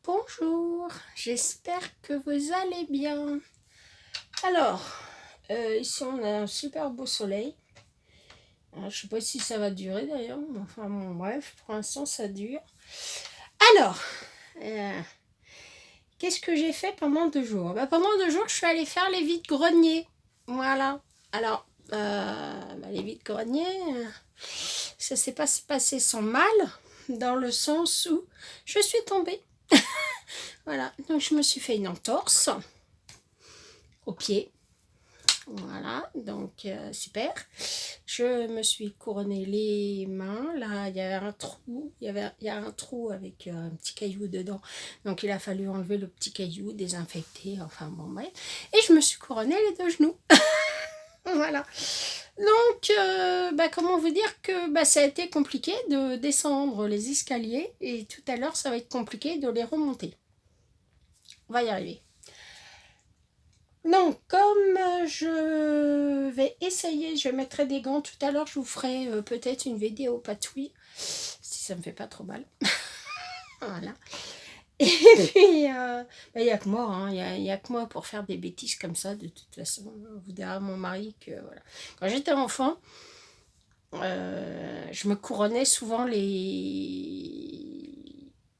Bonjour, j'espère que vous allez bien. Alors, ici on a un super beau soleil. Alors, je ne sais pas si ça va durer d'ailleurs, mais enfin bon, bref, pour l'instant ça dure. Alors, qu'est-ce que j'ai fait pendant 2 jours? Pendant 2 jours, je suis allée faire les vides-greniers. Voilà. Alors, les vides-greniers, ça s'est pas passé sans mal, dans le sens où je suis tombée. Voilà, donc je me suis fait une entorse au pied. Voilà, donc super. Je me suis couronné les mains. Là, il y avait un trou. Il y a un trou avec un petit caillou dedans. Donc, il a fallu enlever le petit caillou, désinfecter. Enfin, bon, bref. Et je me suis couronné les 2 genoux. Voilà. Donc, comment vous dire que ça a été compliqué de descendre les escaliers. Et tout à l'heure, ça va être compliqué de les remonter. On va y arriver. Donc, comme je vais essayer, je mettrai des gants tout à l'heure, je vous ferai peut-être une vidéo patouille, si ça me fait pas trop mal. Voilà. Et puis, il n'y a que moi, hein, y a que moi pour faire des bêtises comme ça, de toute façon. Vous direz à mon mari que, voilà. Quand j'étais enfant, je me couronnais souvent les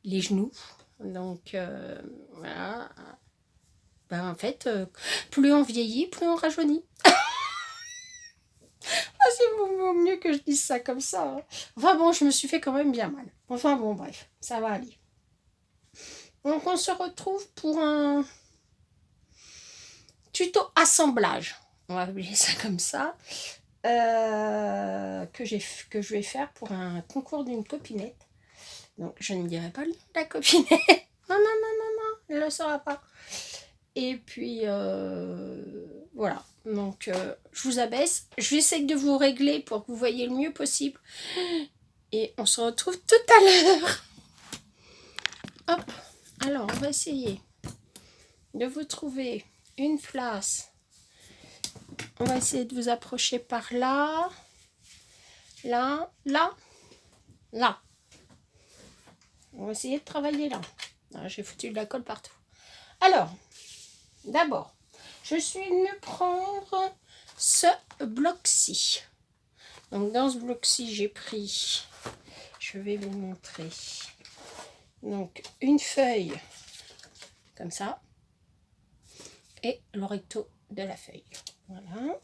genoux. Donc, voilà. En fait, plus on vieillit, plus on rajeunit. C'est vaut mieux que je dise ça comme ça. Hein. Enfin bon, je me suis fait quand même bien mal. Enfin bon, bref, ça va aller. Donc on se retrouve pour un tuto assemblage. On va appeler ça comme ça. Que je vais faire pour un concours d'une copinette. Donc je ne dirai pas le nom de la copinette. Non, elle ne le saura pas. Et puis, voilà. Donc, je vous abaisse. Je vais essayer de vous régler pour que vous voyez le mieux possible. Et on se retrouve tout à l'heure. Hop. Alors, on va essayer de vous trouver une place. On va essayer de vous approcher par là. Là. Là. On va essayer de travailler là. J'ai foutu de la colle partout. Alors, d'abord, je suis venue prendre ce bloc-ci. Donc, dans ce bloc-ci, j'ai pris, je vais vous montrer, donc une feuille comme ça et le recto de la feuille. Voilà.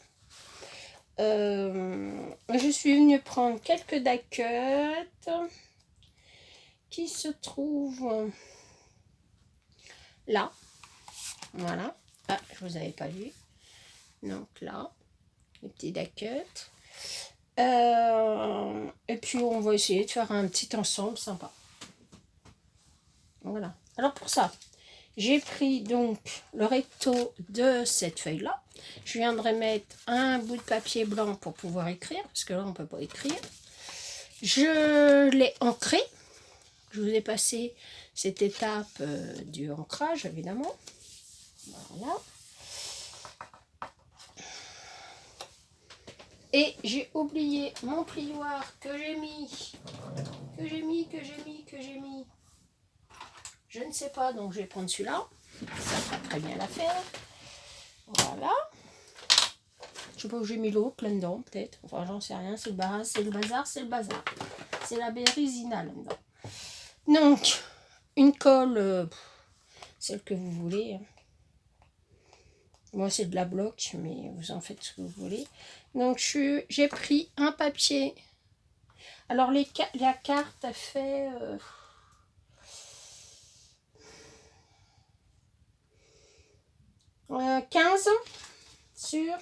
Je suis venue prendre quelques daquettes qui se trouvent là. Voilà. Ah, je vous avais pas vu. Donc là, les petits daquettes. Et puis on va essayer de faire un petit ensemble sympa. Voilà. Alors pour ça, j'ai pris donc le recto de cette feuille là. Je viendrai mettre un bout de papier blanc pour pouvoir écrire, parce que là on peut pas écrire. Je l'ai ancré. Je vous ai passé cette étape du ancrage évidemment. Voilà. Et j'ai oublié mon plioir que j'ai mis. Je ne sais pas, donc je vais prendre celui-là. Ça fera très bien l'affaire. Voilà. Je sais pas où j'ai mis l'autre là-dedans, peut-être. Enfin, j'en sais rien. C'est le bazar. C'est la bérésina là-dedans. Donc, une colle, celle que vous voulez. Moi, c'est de la bloc, mais vous en faites ce que vous voulez. Donc, j'ai pris un papier. Alors, la carte a fait... 15 sur...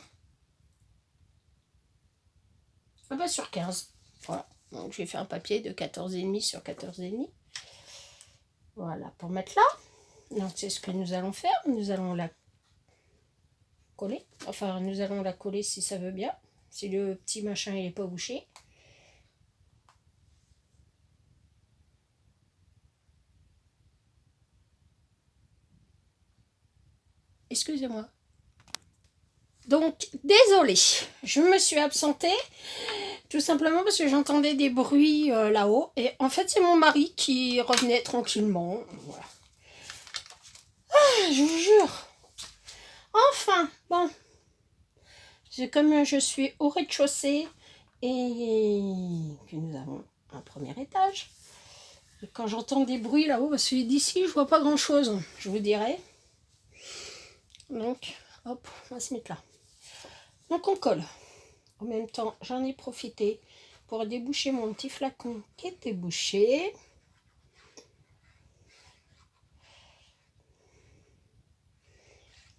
sur 15. Voilà. Donc, j'ai fait un papier de 14,5 sur 14,5. Voilà, pour mettre là. Donc, c'est ce que nous allons faire. Nous allons la coller. Enfin, nous allons la coller si ça veut bien. Si le petit machin il n'est pas bouché. Excusez-moi. Donc, désolée, je me suis absentée, tout simplement parce que j'entendais des bruits là-haut. Et en fait, c'est mon mari qui revenait tranquillement. Voilà. Je vous jure. Enfin, bon. C'est comme je suis au rez-de-chaussée et que nous avons un premier étage. Et quand j'entends des bruits là-haut, parce que d'ici, je vois pas grand-chose, je vous dirais. Donc, hop, on va se mettre là. Donc, on colle. En même temps, j'en ai profité pour déboucher mon petit flacon qui était bouché.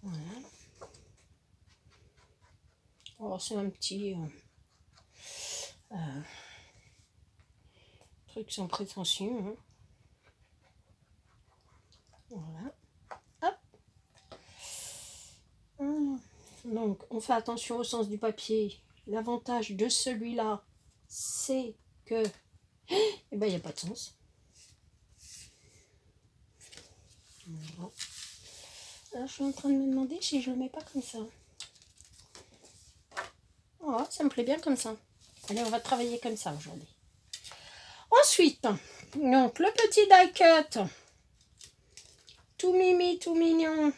Voilà. Oh, c'est un petit truc sans prétention. Hein. Voilà. Hop. Donc, on fait attention au sens du papier. L'avantage de celui-là, c'est que... Eh ben, il n'y a pas de sens. Voilà. Alors, je suis en train de me demander si je le mets pas comme ça. Oh, ça me plaît bien comme ça. Allez, on va travailler comme ça aujourd'hui. Ensuite, donc, le petit die cut. Tout mimi, tout mignon.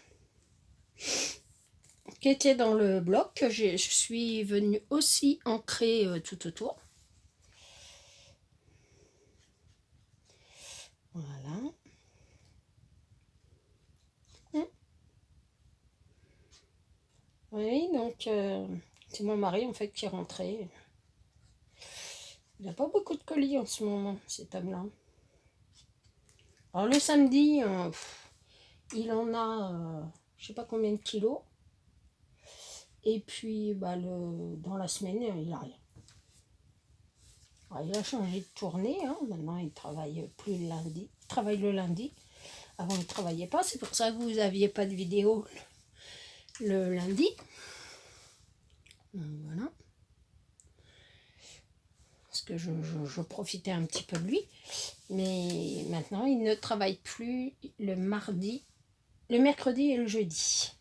Qui était dans le bloc, que je suis venue aussi ancrer tout autour. Voilà. Oui, donc c'est mon mari en fait qui est rentré. Il n'a pas beaucoup de colis en ce moment, cet homme-là. Alors le samedi, il en a je sais pas combien de kilos. Et puis bah, dans la semaine, il n'a rien. Alors, il a changé de tournée, hein. Maintenant il travaille plus le lundi. Il travaille le lundi. Avant il ne travaillait pas, c'est pour ça que vous n'aviez pas de vidéo le lundi. Donc, voilà. Parce que je profitais un petit peu de lui. Mais maintenant, il ne travaille plus le mardi, le mercredi et le jeudi.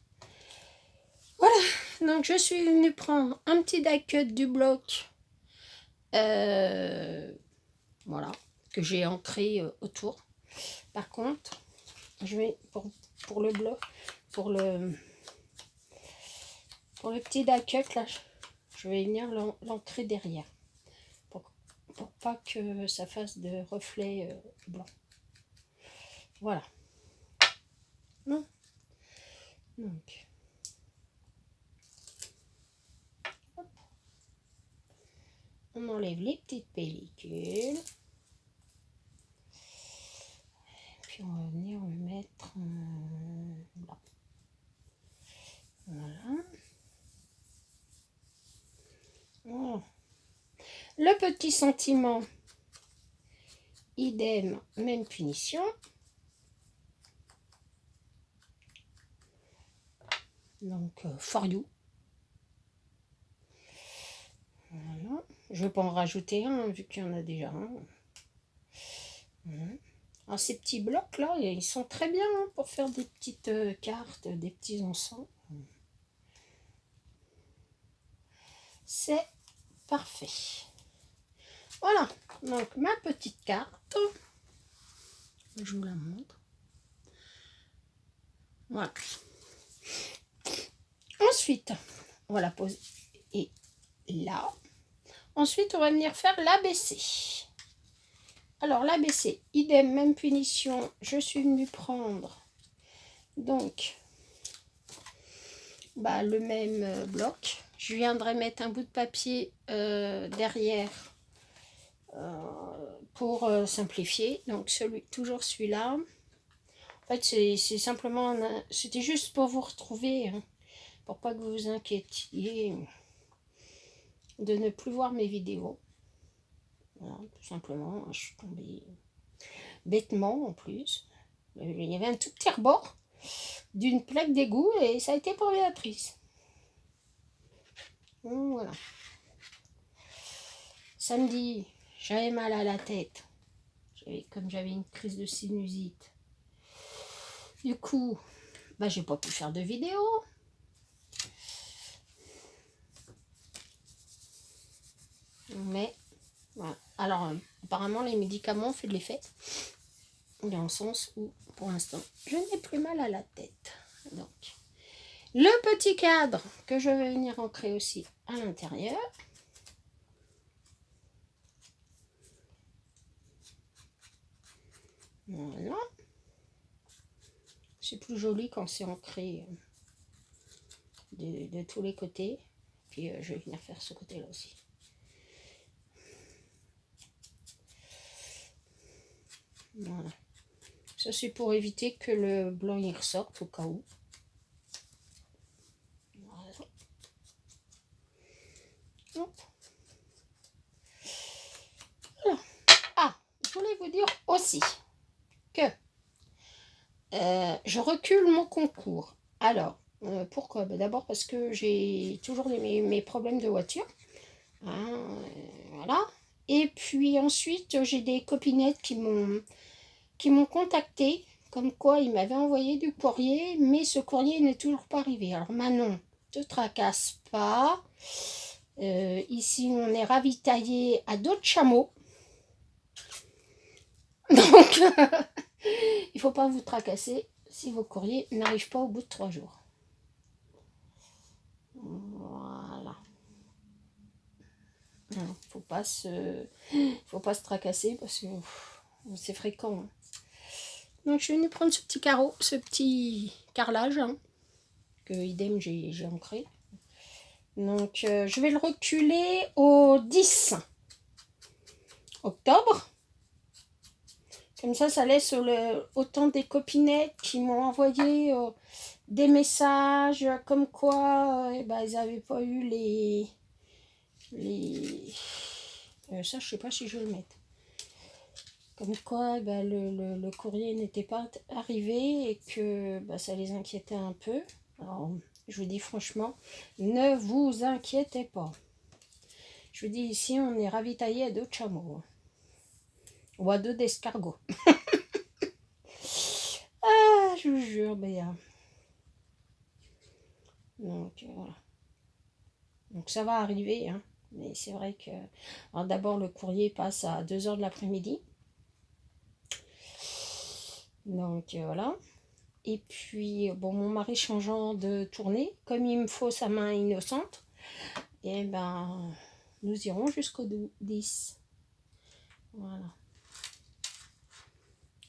Voilà, donc je suis venue prendre un petit die cut du bloc. Voilà, que j'ai ancré autour. Par contre, je vais pour le bloc, pour le petit die cut là, je vais venir l'ancrer derrière. Pour pas que ça fasse de reflets blancs. Voilà. Non. Donc. Hop. On enlève les petites pellicules. Puis on va venir le mettre là. Voilà. Oh. Le petit sentiment, idem, même punition. Donc, for you. Voilà. Je ne vais pas en rajouter un, vu qu'il y en a déjà un. Voilà. Alors, ces petits blocs-là, ils sont très bien hein, pour faire des petites cartes, des petits encens. C'est parfait. Voilà. Donc, ma petite carte. Je vous la montre. Voilà. Ensuite, on va la poser là. Ensuite, on va venir faire l'ABC. Alors, l'ABC, idem, même punition. Je suis venue prendre donc bah, le même bloc. Je viendrai mettre un bout de papier derrière pour simplifier. Donc, toujours celui-là. En fait, c'est simplement... C'était juste pour vous retrouver, hein, pour pas que vous vous inquiétiez de ne plus voir mes vidéos. Voilà, tout simplement, je suis tombée bêtement en plus. Il y avait un tout petit rebord d'une plaque d'égout et ça a été pour Béatrice. Donc, voilà. Samedi, j'avais mal à la tête. Comme j'avais une crise de sinusite. Du coup, bah, j'ai pas pu faire de vidéo. Mais, voilà. Alors, apparemment, les médicaments ont fait de l'effet. Dans le sens où, pour l'instant, je n'ai plus mal à la tête. Donc, le petit cadre que je vais venir ancrer aussi à l'intérieur. Voilà. C'est plus joli quand c'est ancré de tous les côtés. Puis je vais venir faire ce côté-là aussi. Voilà. Ça c'est pour éviter que le blanc y ressorte au cas où. Voilà. Hop. Voilà. Ah, je voulais vous dire aussi que je recule mon concours. Alors, pourquoi? D'abord parce que j'ai toujours mes problèmes de voiture. Hein, voilà. Et puis ensuite, j'ai des copinettes qui m'ont contacté, comme quoi ils m'avaient envoyé du courrier, mais ce courrier n'est toujours pas arrivé. Alors Manon, ne te tracasse pas. Ici, on est ravitaillé à d'autres chameaux. Donc, il ne faut pas vous tracasser si vos courriers n'arrivent pas au bout de 3 jours. Voilà. Faut pas se tracasser parce que c'est fréquent. Hein. Donc je suis venue prendre ce petit carrelage hein, que idem j'ai ancré. Donc je vais le reculer au 10 octobre. Comme ça laisse autant des copinettes qui m'ont envoyé des messages comme quoi ils n'avaient pas eu ça je sais pas si je vais le mettre. Comme quoi le courrier n'était pas arrivé et que ça les inquiétait un peu. Alors, je vous dis franchement, ne vous inquiétez pas. Je vous dis ici, on est ravitaillé à d'autres chameaux. Ou à d'autres escargots. Ah, je vous jure, Béa. Donc, voilà. Donc, ça va arriver. Hein. Mais c'est vrai que... Alors, d'abord, le courrier passe à 2h de l'après-midi. Donc, voilà. Et puis, bon, mon mari changeant de tournée, comme il me faut sa main innocente, et nous irons jusqu'au 10. Voilà.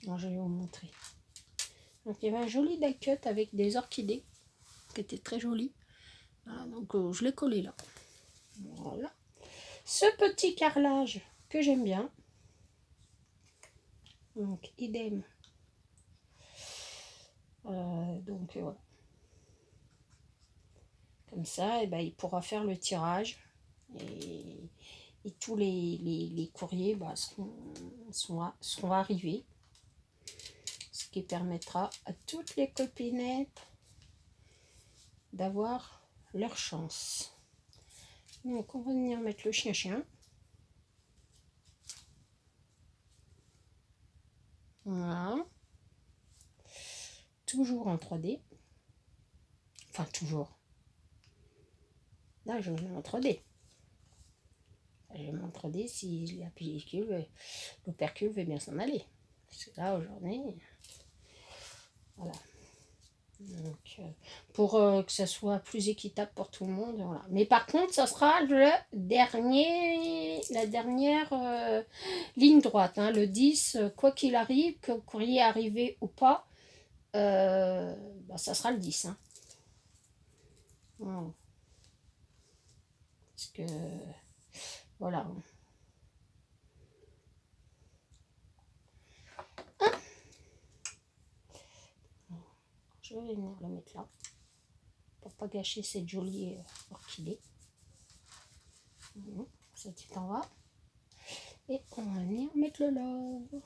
Alors, je vais vous montrer. Donc, il y avait un joli die-cut avec des orchidées, qui était très joli. Voilà, donc, je l'ai collé là. Voilà. Ce petit carrelage que j'aime bien. Donc, idem. Donc, voilà. Comme ça, il pourra faire le tirage. Et tous les courriers seront arrivés. Ce qui permettra à toutes les copinettes d'avoir leur chance. Donc, on va venir mettre le chien-chien. Voilà. Toujours en 3D. Enfin, toujours. Là, je mets en 3D. Je mets en 3D si la pellicule, l'opercule veut bien s'en aller. Parce que là, aujourd'hui, voilà. Donc, pour que ça soit plus équitable pour tout le monde. Voilà. Mais par contre, ça sera la dernière ligne droite. Hein, le 10, quoi qu'il arrive, que le courrier est arrivé ou pas, ça sera le 10. Hein. Voilà. Parce que, voilà. Hein, je vais venir le mettre là. Pour pas gâcher cette jolie orchidée. Ça tu en vas. Et on va venir mettre le love.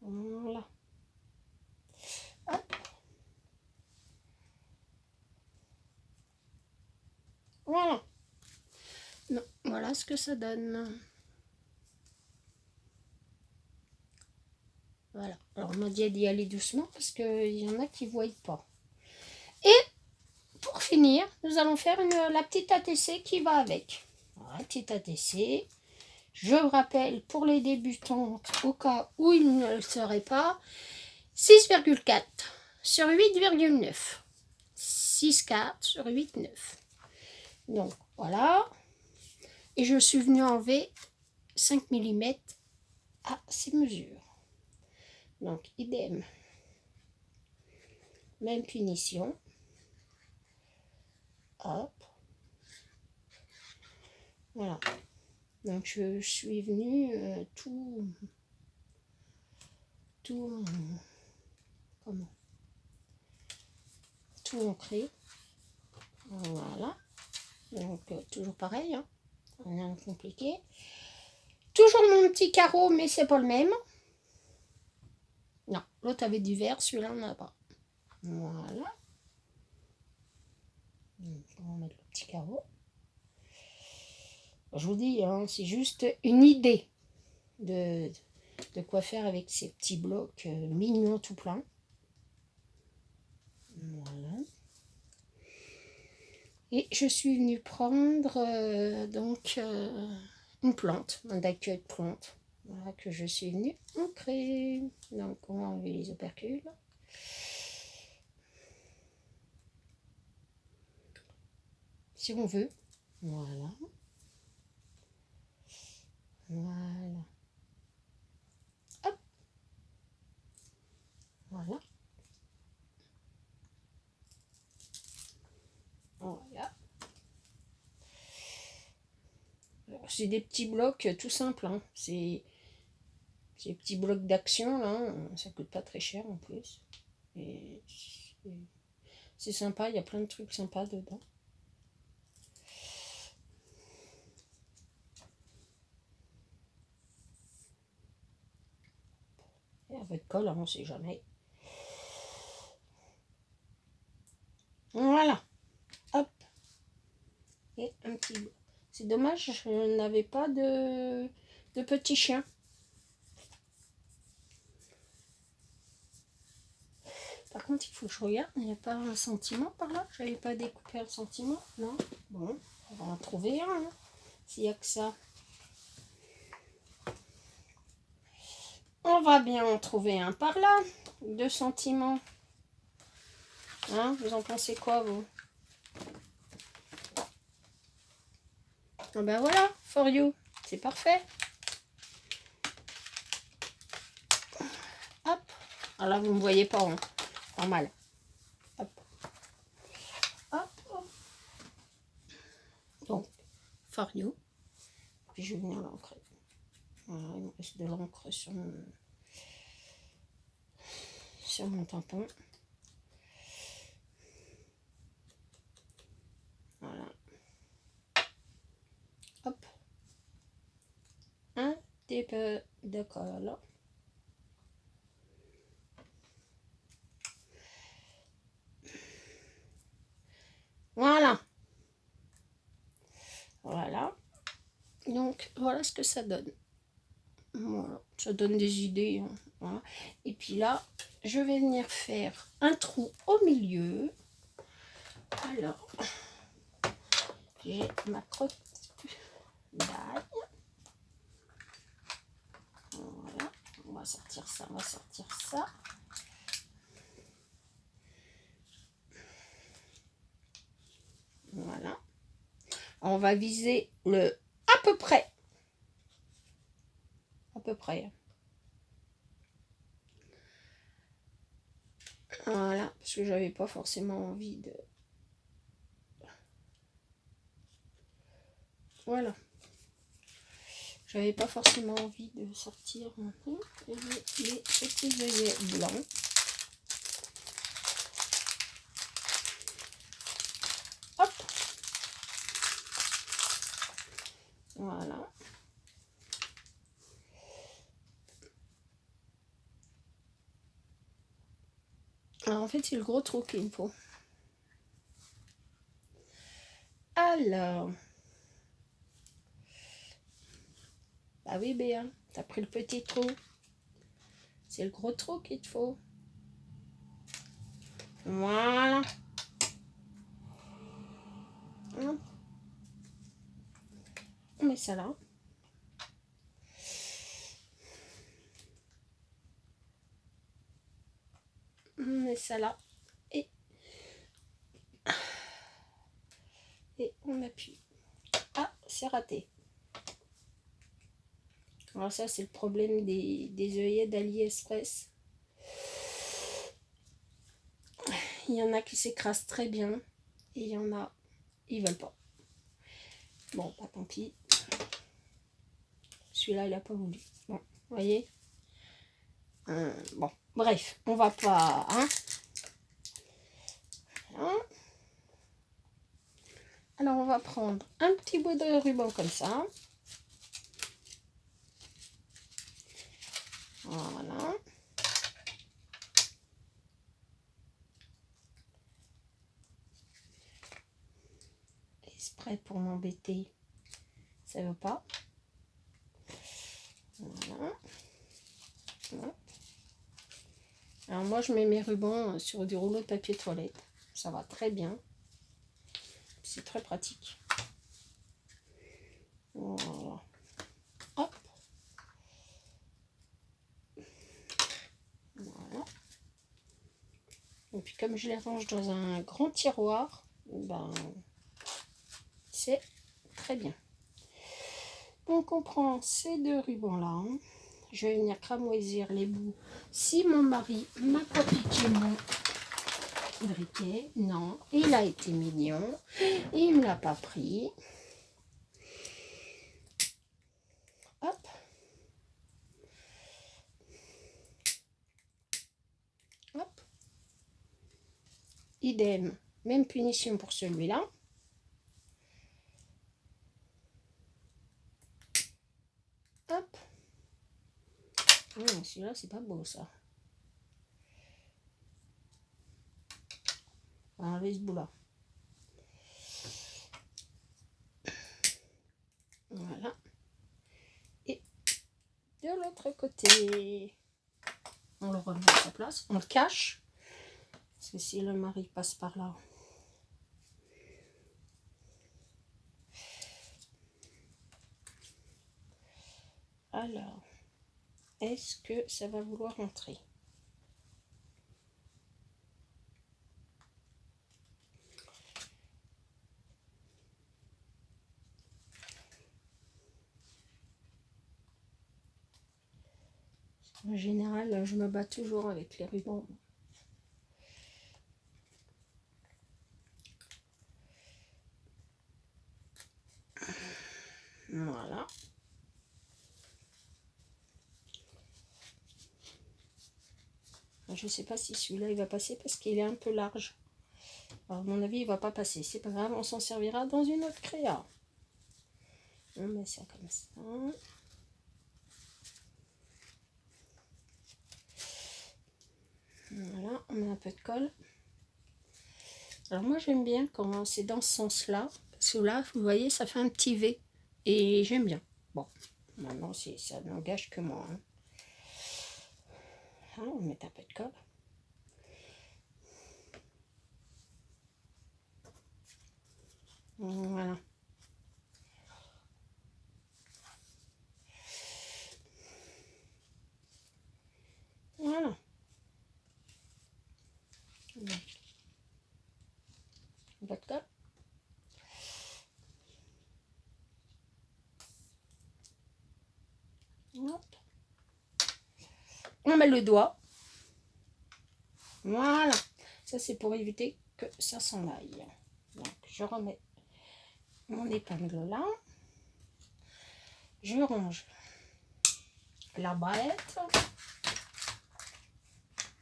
Voilà. Hop. Voilà. Non, voilà ce que ça donne. Voilà. Alors on m'a dit d'y aller doucement parce qu'il y en a qui ne voient pas. Et pour finir, nous allons faire la petite ATC qui va avec. Voilà, petite ATC. Je vous rappelle, pour les débutants, au cas où ils ne le seraient pas, 6,4 sur 8,9. 6,4 sur 8,9. Donc, voilà. Et je suis venue enlever 5 mm à ces mesures. Donc, idem. Même punition. Hop. Voilà. Donc, je suis venue tout ancré. Voilà. Donc, toujours pareil. Hein. Rien de compliqué. Toujours mon petit carreau, mais c'est pas le même. Non, l'autre avait du vert, celui-là, on n'en a pas. Voilà. Donc, on va mettre le petit carreau. Je vous dis, hein, c'est juste une idée de quoi faire avec ces petits blocs mignons tout plein. Voilà. Et je suis venue prendre une plante, un d'accueil de plante. Voilà, que je suis venue ancrer. Donc on va enlever les opercules. Si on veut. Voilà. Voilà. Hop. Voilà. Voilà. C'est des petits blocs tout simples. Hein. C'est ces petits blocs d'action là. Ça coûte pas très cher en plus. Et c'est sympa. Il y a plein de trucs sympas dedans. Et avec colle, on ne sait jamais. Voilà. Hop. Et un petit bout. C'est dommage, je n'avais pas de petit chien. Par contre, il faut que je regarde. Il n'y a pas un sentiment par là. Je n'avais pas découpé un sentiment. Non. Bon, on va en trouver un. Hein, s'il n'y a que ça. On va bien en trouver un par là. 2 sentiments. Hein, vous en pensez quoi, vous? Ah ben voilà, for you. C'est parfait. Hop. Alors là, vous ne me voyez pas. Hein. Normal. Hop. Hop. Donc, for you. Puis je vais venir l'ancrer. Voilà, il me reste de l'encre sur mon tampon. Voilà. Hop. Un petit peu de colle. Voilà. Voilà. Donc, voilà ce que ça donne. Voilà. Ça donne des idées. Hein. Voilà. Et puis là, je vais venir faire un trou au milieu. Alors, j'ai ma crotte d'ail. Voilà. On va sortir ça, on va sortir ça. Voilà. On va viser le à peu près. À peu près. Voilà, parce que j'avais pas forcément envie de... Voilà. J'avais pas forcément envie de sortir les petits œillets blancs. Hop. Voilà. Alors en fait, c'est le gros trou qu'il me faut. Alors. Bah oui, Béa, t'as pris le petit trou. C'est le gros trou qu'il te faut. Voilà. On met ça là. ça là et on appuie. Ah, c'est raté. Alors ça, c'est le problème des œillets d'AliExpress. Il y en a qui s'écrasent très bien et il y en a, ils veulent pas. Bon, bah tant pis. Celui-là, il a pas voulu. Bon, vous voyez. Bon, bref, on va pas... Hein. Alors, on va prendre un petit bout de ruban comme ça. Voilà. Exprès pour m'embêter, ça veut pas. Voilà. Alors moi, je mets mes rubans sur du rouleau de papier toilette. Ça va très bien. C'est très pratique. Voilà. Hop. Voilà. Et puis comme je les range dans un grand tiroir, ben c'est très bien. Donc on prend ces deux rubans là. Je vais venir cramoisir les bouts. Si mon mari m'a pas piqué mon briquet, non, il a été mignon, il me l'a pas pris. Hop. Hop. Idem, même punition pour celui-là. Hop. Celui-là, c'est pas beau, ça. On va enlever ce bout-là. Voilà. Et de l'autre côté, on le remet à sa place. On le cache. Parce que si le mari passe par là... Alors, est-ce que ça va vouloir entrer? En général, je me bats toujours avec les rubans. Voilà. Je ne sais pas si celui-là il va passer parce qu'il est un peu large. Alors, à mon avis, il va pas passer. C'est pas grave, on s'en servira dans une autre créa. On met ça comme ça. Voilà, on met un peu de colle. Alors moi, j'aime bien quand c'est dans ce sens-là. Parce que là, vous voyez, ça fait un petit V. Et j'aime bien. Bon, maintenant, ça n'engage que moi. Hein. Ah, on met un peu de colle. Voilà. Voilà. Un peu de colle. Hop. On met le doigt. Voilà. Ça, c'est pour éviter que ça s'en aille. Donc, je remets mon épingle là. Je range la barrette.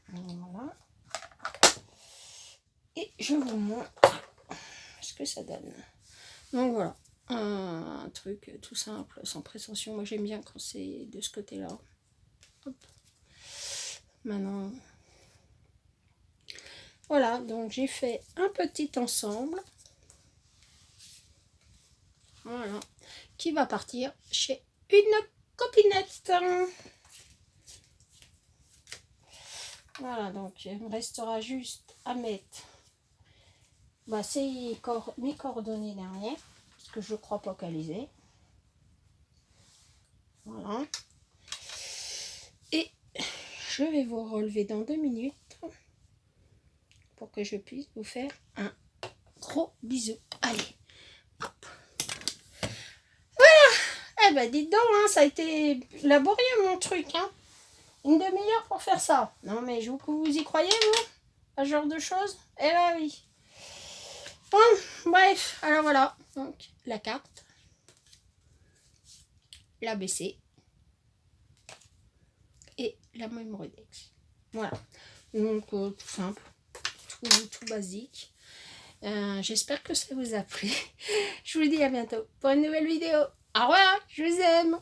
Voilà. Et je vous montre ce que ça donne. Donc voilà. Un truc tout simple, sans prétention. Moi, j'aime bien quand c'est de ce côté-là. Hop. Maintenant... Voilà, donc j'ai fait un petit ensemble. Voilà. Qui va partir chez une copinette. Voilà, donc il me restera juste à mettre mes coordonnées dernières. Parce que je ne crois pas qu'elle les ait. Voilà. Et je vais vous relever dans 2 minutes. pour que je puisse vous faire un gros bisou. Allez, hop. Voilà. Eh ben, dites donc, hein, ça a été laborieux, mon truc, hein. Une demi-heure pour faire ça. Non, mais vous y croyez, vous, à ce genre de choses? Eh ben oui. Bon, bref, alors voilà. Donc, la carte, l'ABC et la Memorydex. Voilà. Donc, tout simple, tout basique. J'espère que ça vous a plu. Je vous dis à bientôt pour une nouvelle vidéo. Au revoir, je vous aime.